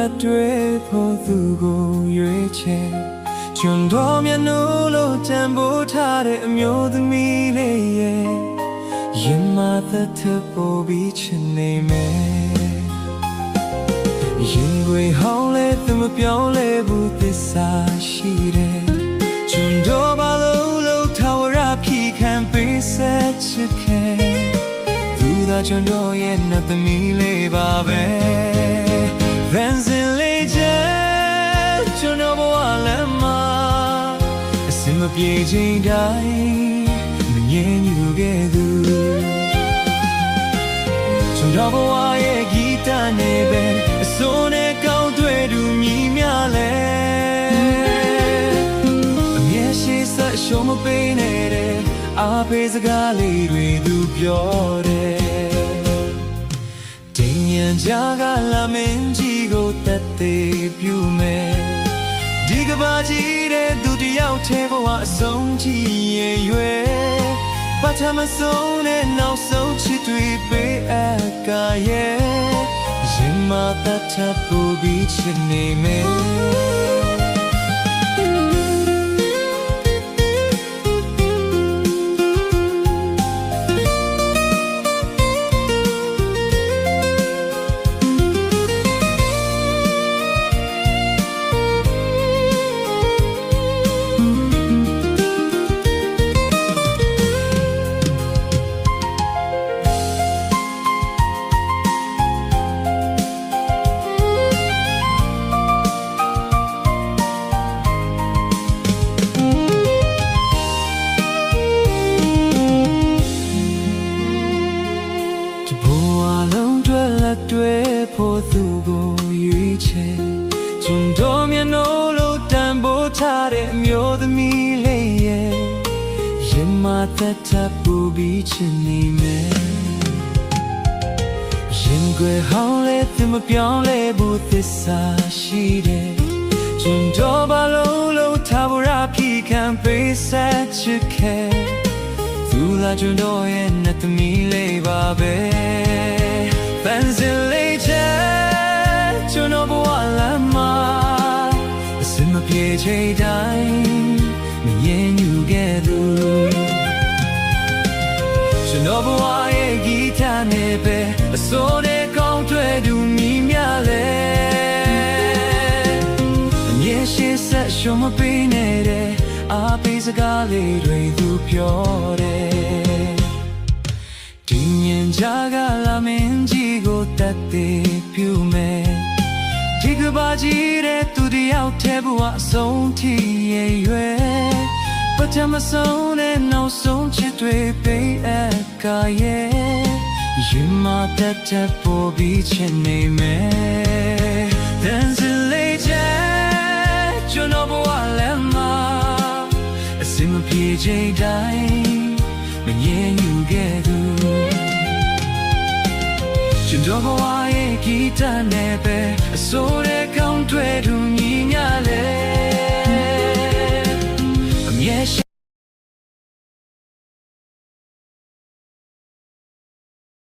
လက်တွေဖို့သူကိုရွေးချယ်ကျွန်တော်မျက်နှာလို့တန်ဖိုးထားတဲ့အမျိုးသမီးလေးရဲ့ရင်မသက်ထပေါ်ပြီးချင်နေမယ်ရင်ွေဟောင်းလဲသူမပြောင်းလဲဘူးသစ္စာရှိတယ်ကျွန်တော်ဘာလို့ထာဝရဖြစ်ခံပေးဆက်ချစ်ခဲ့သူသာကျွန်တော်ရဲ့နှက်သမီးလေးပါပဲဗန်စင်လေးချဲကျွန်တော်ဘဝလမ်းမှာအစင်မပြေချိန်တိုင်းမငြင်းညူခဲ့သူကျွန်တော်ဘဝရဲ့ဂီတနဲ့ပဲအစိုးနဲ့ကောင်းတွေ့သူမြည်များလဲအမြဲရှိဆက်ရှုံးမပေးနဲ့အားပေးစကားလေးတွေသူပြောတယ်တင်ရင်ကြကလာမင်းကြီးကိုတတ်သေးပြုမယ်ဒီကဘာကြီးတဲ့သူတယောက်ထဲဘဝအဆုံးကြီးရဲ့ရွယ်ဘာချမဆုံးနဲ့နောက်ဆုံးချစ်တွေပေးအပ်ကရဲ့ရင်မတတ်ချပူပြီးချစ်နေမယ်တွေ့ဖို့သူကိုရွေးချယ်ကျွန်တော်မျက်နှာလို့တန်ဖိုးထားတဲ့အမျိုးသမီးလေးရဲ့ရင်မသက်ထပူပြီးချင်နေမယ်ရင်ွယ်ဟောင်းလဲသူမပြောင်းလဲဘူးသစ္စာရှိတယ်ကျွန်တော်ဘာလို့ထာဝရဖြစ်ခံပေးဆက်ချစ်ခဲ့သူလာကျွန်တော်ရဲ့နှက်သမီးလေးပါပဲဗန်စင်လေးချဲကျွန်တော်ဘဝလမ်းမှာအစင်မပြေချိန်တိုင်းမငြင်းညူခဲ့သူကျွန်တော်ဘဝရဲ့ဂီတနဲ့ပဲအစိုးနဲ့ကောင်းတွေ့သူမြည်များလဲအမြဲရှိဆက်ရှုံးမပေးနဲ့အားပေးစကားလေးတွေသူပြောတယ်ဒီမြင်ကြကလာမင်းကြီးကိုတတ်သေးပြုမယ်ဒီကဘာကြီးတဲ့သူတယောက်ထဲဘဝအဆုံးထိရဲ့ရွယ်ပထမဆုံးနဲ့နောက်ဆုံးချစ်တွေပေးအပ်ကရဲ့ရင်မတတ်တဲ့ပေါ်ပြီးချင်နေမယ်တန်စလေးချဲကျွန်တော်ဘဝလမ်းမှာအစင်မပြေချိန်တိုင်းမငြင်းညူခဲ့သူကျွန်တော်ဘဝရဲ့ဂီတနဲ့ပဲအစိုးရကောင်းတွေ့သူညီညာလဲ